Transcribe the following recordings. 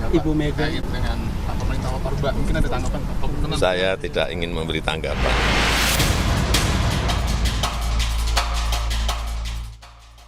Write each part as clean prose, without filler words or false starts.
Ibu Mega terkait dengan pemerintah Orba. Mungkin ada tanggapan Pak? Saya tidak ingin memberi tanggapan.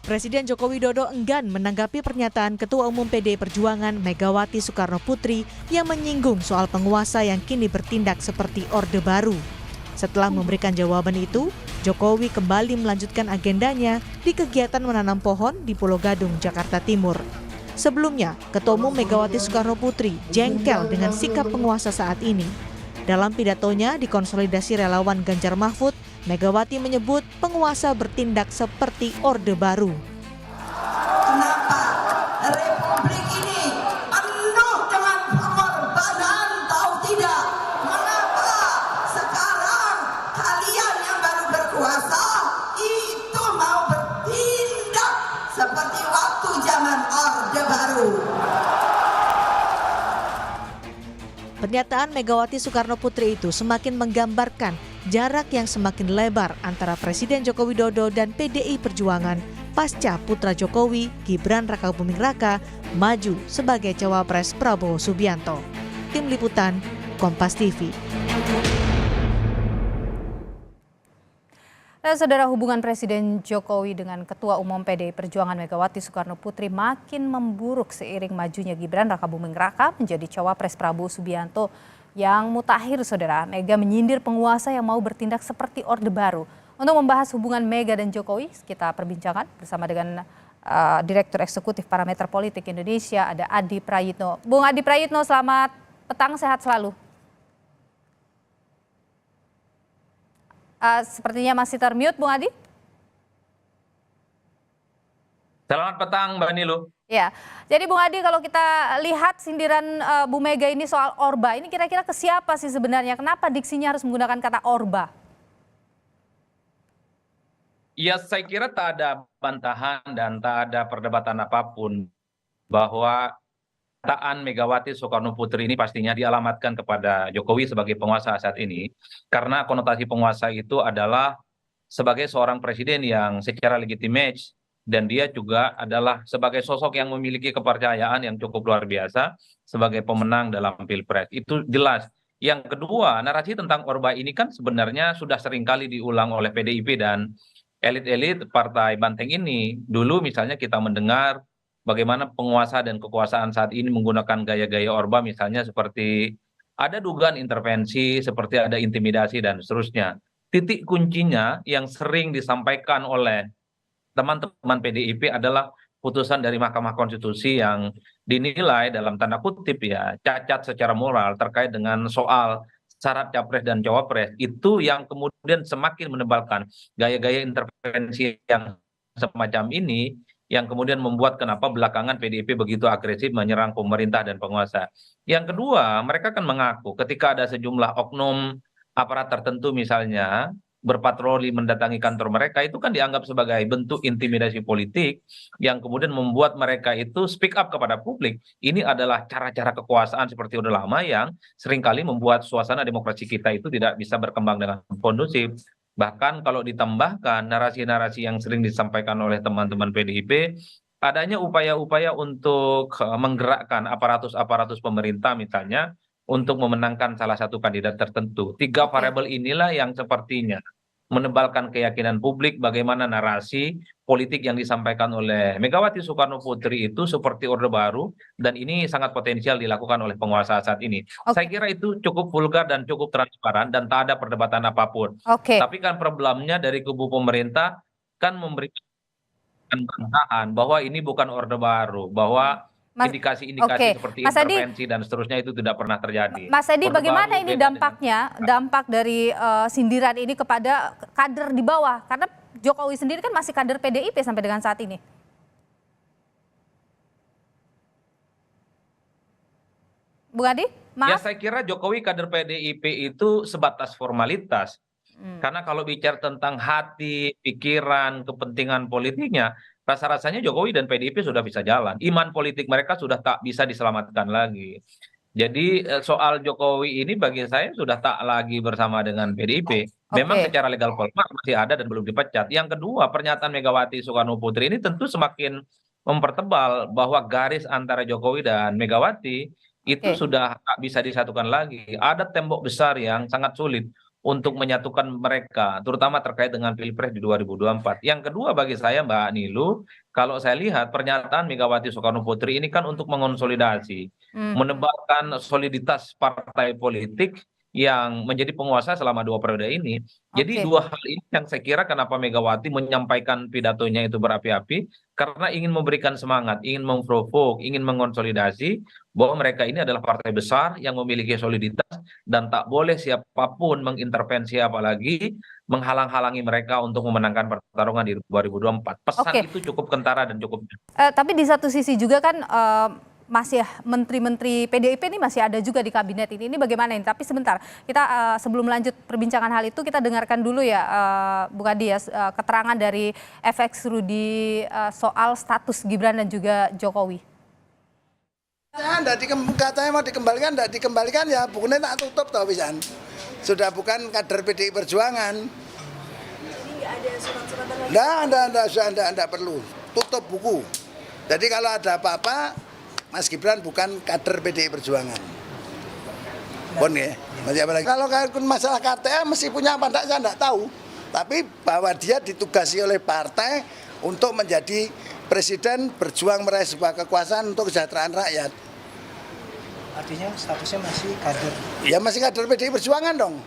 Presiden Joko Widodo enggan menanggapi pernyataan Ketua Umum PDI Perjuangan Megawati Soekarno Putri yang menyinggung soal penguasa yang kini bertindak seperti Orde Baru. Setelah memberikan jawaban itu, Jokowi kembali melanjutkan agendanya di kegiatan menanam pohon di Pulau Gadung, Jakarta Timur. Sebelumnya, Ketua Umum Megawati Soekarno Putri jengkel dengan sikap penguasa saat ini. Dalam pidatonya di konsolidasi relawan Ganjar Mahfud, Megawati menyebut penguasa bertindak seperti Orde Baru. Kenapa Republik ini penuh dengan pengorbanan, tahu tidak? Mengapa sekarang kalian yang baru berkuasa itu mau bertindak seperti waktu zaman Orde Baru? Pernyataan Megawati Soekarno Putri itu semakin menggambarkan jarak yang semakin lebar antara Presiden Joko Widodo dan PDI Perjuangan pasca putra Jokowi, Gibran Rakabuming Raka, maju sebagai cawapres Prabowo Subianto. Tim Liputan, Kompas TV. Saudara, hubungan Presiden Jokowi dengan Ketua Umum PDI Perjuangan Megawati Soekarno Putri makin memburuk seiring majunya Gibran Rakabuming Raka menjadi cawapres Prabowo Subianto yang mutakhir. Saudara, Mega menyindir penguasa yang mau bertindak seperti Orde Baru. Untuk membahas hubungan Mega dan Jokowi, kita perbincangkan bersama dengan Direktur Eksekutif Parameter Politik Indonesia, ada Adi Prayitno. Bung Adi Prayitno, selamat petang, sehat selalu. Sepertinya masih termute, Bung Adi. Selamat petang, Mbak Nilu. Ya, jadi Bung Adi, kalau kita lihat sindiran Bu Mega ini soal Orba, ini kira-kira ke siapa sih sebenarnya? Kenapa diksinya harus menggunakan kata Orba? Ya, saya kira tak ada bantahan dan tak ada perdebatan apapun bahwa perkataan Megawati Soekarno Putri ini pastinya dialamatkan kepada Jokowi sebagai penguasa saat ini, karena konotasi penguasa itu adalah sebagai seorang presiden yang secara legitimate, dan dia juga adalah sebagai sosok yang memiliki kepercayaan yang cukup luar biasa sebagai pemenang dalam Pilpres. Itu jelas. Yang kedua, narasi tentang Orba ini kan sebenarnya sudah seringkali diulang oleh PDIP dan elit-elit Partai Banteng ini. Dulu misalnya kita mendengar bagaimana penguasa dan kekuasaan saat ini menggunakan gaya-gaya Orba, misalnya seperti ada dugaan intervensi, seperti ada intimidasi dan seterusnya. Titik kuncinya yang sering disampaikan oleh teman-teman PDIP adalah putusan dari Mahkamah Konstitusi yang dinilai dalam tanda kutip ya cacat secara moral terkait dengan soal syarat capres dan cawapres, itu yang kemudian semakin menebalkan gaya-gaya intervensi yang semacam ini, yang kemudian membuat kenapa belakangan PDIP begitu agresif menyerang pemerintah dan penguasa. Yang kedua, mereka kan mengaku ketika ada sejumlah oknum aparat tertentu misalnya berpatroli mendatangi kantor mereka, itu kan dianggap sebagai bentuk intimidasi politik yang kemudian membuat mereka itu speak up kepada publik. Ini adalah cara-cara kekuasaan seperti Orde Lama yang seringkali membuat suasana demokrasi kita itu tidak bisa berkembang dengan kondusif. Bahkan kalau ditambahkan narasi-narasi yang sering disampaikan oleh teman-teman PDIP, adanya upaya-upaya untuk menggerakkan aparatus-aparatus pemerintah misalnya untuk memenangkan salah satu kandidat tertentu. Tiga variabel inilah yang sepertinya menebalkan keyakinan publik bagaimana narasi politik yang disampaikan oleh Megawati Soekarno Putri itu seperti Orde Baru, dan ini sangat potensial dilakukan oleh penguasa saat ini. Saya kira itu cukup vulgar dan cukup transparan dan tak ada perdebatan apapun. Tapi kan problemnya dari kubu pemerintah kan memberikan bantahan bahwa ini bukan Orde Baru, bahwa indikasi-indikasi seperti intervensi dan seterusnya itu tidak pernah terjadi. Mas Edi, bagaimana ini dampaknya, dampak dari sindiran ini kepada kader di bawah? Karena Jokowi sendiri kan masih kader PDIP sampai dengan saat ini. Bung Adi, Ya, saya kira Jokowi kader PDIP itu sebatas formalitas. Karena kalau bicara tentang hati, pikiran, kepentingan politiknya, rasa-rasanya Jokowi dan PDIP sudah bisa jalan. Iman politik mereka sudah tak bisa diselamatkan lagi. Jadi soal Jokowi ini bagi saya sudah tak lagi bersama dengan PDIP. Memang secara legal formal masih ada dan belum dipecat. Yang kedua, pernyataan Megawati Soekarno Putri ini tentu semakin mempertebal bahwa garis antara Jokowi dan Megawati itu sudah tak bisa disatukan lagi. Ada tembok besar yang sangat sulit untuk menyatukan mereka, terutama terkait dengan Pilpres di 2024. Yang kedua bagi saya, Mbak Nilu, kalau saya lihat pernyataan Megawati Soekarno Putri ini kan untuk mengonsolidasi, menebarkan soliditas partai politik yang menjadi penguasa selama 2 periode ini. Jadi dua hal ini yang saya kira kenapa Megawati menyampaikan pidatonya itu berapi-api, karena ingin memberikan semangat, ingin memprovok, ingin mengonsolidasi bahwa mereka ini adalah partai besar yang memiliki soliditas dan tak boleh siapapun mengintervensi apalagi menghalang-halangi mereka untuk memenangkan pertarungan di 2024. Pesan itu cukup kentara dan cukup. Tapi di satu sisi juga kan masih menteri-menteri PDIP ini masih ada juga di kabinet ini. Ini bagaimana ini? Tapi sebentar, kita sebelum lanjut perbincangan hal itu, kita dengarkan dulu ya Bu Kadi ya, keterangan dari FX Rudi soal status Gibran dan juga Jokowi. Katanya mau dikembalikan, tidak dikembalikan ya bukunya tak tutup tau pisan. Sudah bukan kader PDI Perjuangan. Jadi nggak ada surat-suratan? Tidak perlu. Tutup buku. Jadi kalau ada apa-apa, Mas Gibran bukan kader PDI Perjuangan. Bon ya, masih apa lagi? Kalau masalah KTA mesti punya apa enggak saya enggak tahu. Tapi bahwa dia ditugasi oleh partai untuk menjadi presiden berjuang meraih sebuah kekuasaan untuk kesejahteraan rakyat. Artinya statusnya masih kader? Ya masih kader PDI Perjuangan dong.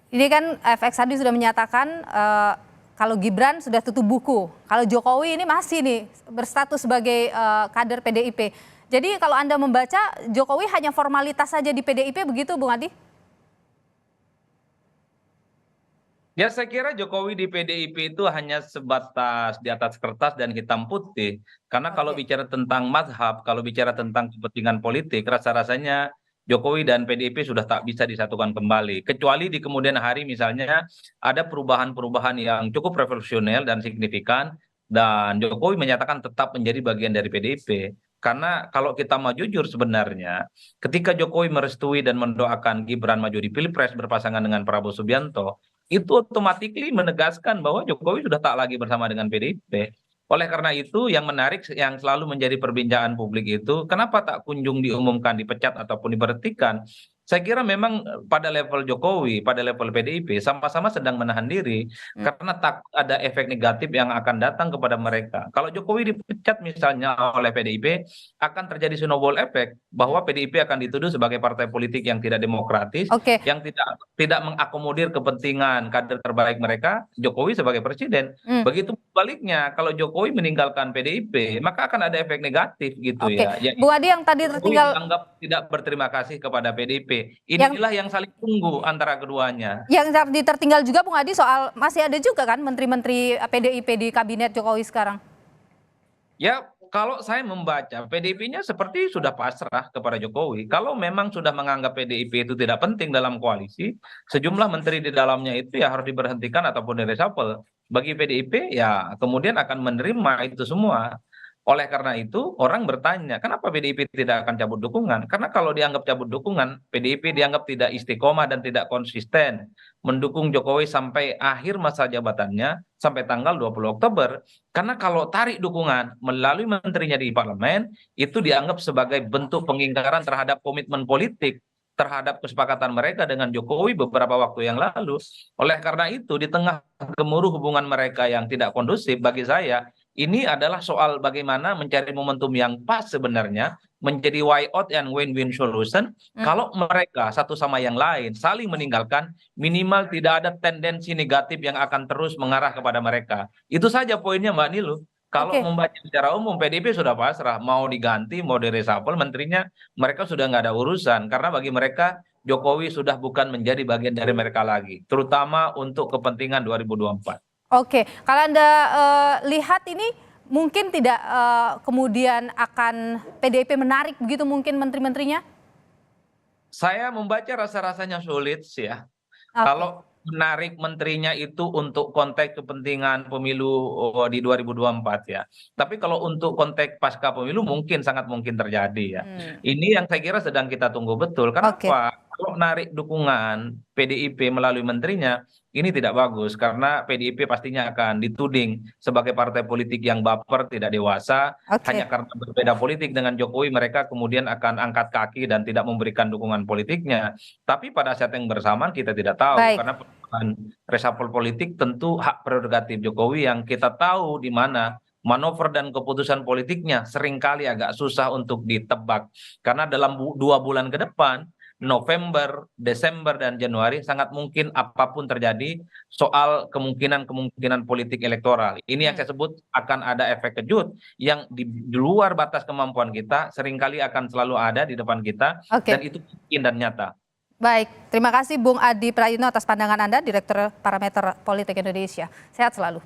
Ini kan FX tadi sudah menyatakan kalau Gibran sudah tutup buku, kalau Jokowi ini masih nih berstatus sebagai kader PDIP. Jadi kalau Anda membaca Jokowi hanya formalitas saja di PDIP begitu Bung Adi? Ya saya kira Jokowi di PDIP itu hanya sebatas di atas kertas dan hitam putih. Karena kalau bicara tentang mazhab, kalau bicara tentang kepentingan politik, rasa-rasanya Jokowi dan PDIP sudah tak bisa disatukan kembali. Kecuali di kemudian hari misalnya ada perubahan-perubahan yang cukup revolusioner dan signifikan, dan Jokowi menyatakan tetap menjadi bagian dari PDIP. Karena kalau kita mau jujur sebenarnya, ketika Jokowi merestui dan mendoakan Gibran maju di Pilpres berpasangan dengan Prabowo Subianto, itu otomatis menegaskan bahwa Jokowi sudah tak lagi bersama dengan PDIP. Oleh karena itu yang menarik yang selalu menjadi perbincangan publik itu kenapa tak kunjung diumumkan dipecat ataupun diberhentikan. Saya kira memang pada level Jokowi, pada level PDIP sama-sama sedang menahan diri karena tak ada efek negatif yang akan datang kepada mereka. Kalau Jokowi dipecat misalnya oleh PDIP akan terjadi snowball effect bahwa PDIP akan dituduh sebagai partai politik yang tidak demokratis, yang tidak mengakomodir kepentingan kader terbaik mereka, Jokowi sebagai presiden. Begitu baliknya kalau Jokowi meninggalkan PDIP maka akan ada efek negatif gitu ya. Bu Adi yang tadi tertinggal dianggap tidak berterima kasih kepada PDIP. Inilah yang saling tunggu antara keduanya. Yang tertinggal juga Bung Adi soal masih ada juga kan menteri-menteri PDIP di kabinet Jokowi sekarang. Ya kalau saya membaca PDIP-nya seperti sudah pasrah kepada Jokowi. Kalau memang sudah menganggap PDIP itu tidak penting dalam koalisi, sejumlah menteri di dalamnya itu ya harus diberhentikan ataupun direshuffle. Bagi PDIP ya kemudian akan menerima itu semua. Oleh karena itu orang bertanya kenapa PDIP tidak akan cabut dukungan? Karena kalau dianggap cabut dukungan, PDIP dianggap tidak istiqomah dan tidak konsisten mendukung Jokowi sampai akhir masa jabatannya sampai tanggal 20 Oktober. Karena kalau tarik dukungan melalui menterinya di parlemen itu dianggap sebagai bentuk pengingkaran terhadap komitmen politik terhadap kesepakatan mereka dengan Jokowi beberapa waktu yang lalu. Oleh karena itu di tengah gemuruh hubungan mereka yang tidak kondusif bagi saya ini adalah soal bagaimana mencari momentum yang pas sebenarnya menjadi way out and win-win solution kalau mereka satu sama yang lain saling meninggalkan minimal tidak ada tendensi negatif yang akan terus mengarah kepada mereka. Itu saja poinnya Mbak Nilu. Kalau membaca secara umum PDIP sudah pasrah mau diganti mau direshuffle menterinya mereka sudah nggak ada urusan karena bagi mereka Jokowi sudah bukan menjadi bagian dari mereka lagi terutama untuk kepentingan 2024. Kalau Anda lihat ini mungkin tidak kemudian akan PDIP menarik begitu mungkin menteri-menterinya? Saya membaca rasa-rasanya sulit sih ya. Kalau menarik menterinya itu untuk konteks kepentingan pemilu di 2024 ya. Tapi kalau untuk konteks pasca pemilu mungkin sangat mungkin terjadi ya. Ini yang saya kira sedang kita tunggu betul. Kenapa? kalau narik dukungan PDIP melalui menterinya, ini tidak bagus karena PDIP pastinya akan dituding sebagai partai politik yang baper, tidak dewasa, Oke. hanya karena berbeda politik dengan Jokowi mereka kemudian akan angkat kaki dan tidak memberikan dukungan politiknya. Tapi pada saat yang bersamaan kita tidak tahu Baik. karena reshuffle politik tentu hak prerogatif Jokowi yang kita tahu di mana manuver dan keputusan politiknya seringkali agak susah untuk ditebak. Karena dalam 2 bulan ke depan, November, Desember, dan Januari sangat mungkin apapun terjadi soal kemungkinan politik elektoral. Ini yang saya sebut akan ada efek kejut yang di luar batas kemampuan kita seringkali akan selalu ada di depan kita, Oke. dan itu mungkin dan nyata. Baik, terima kasih Bung Adi Prayitno atas pandangan Anda, Direktur Parameter Politik Indonesia. Sehat selalu.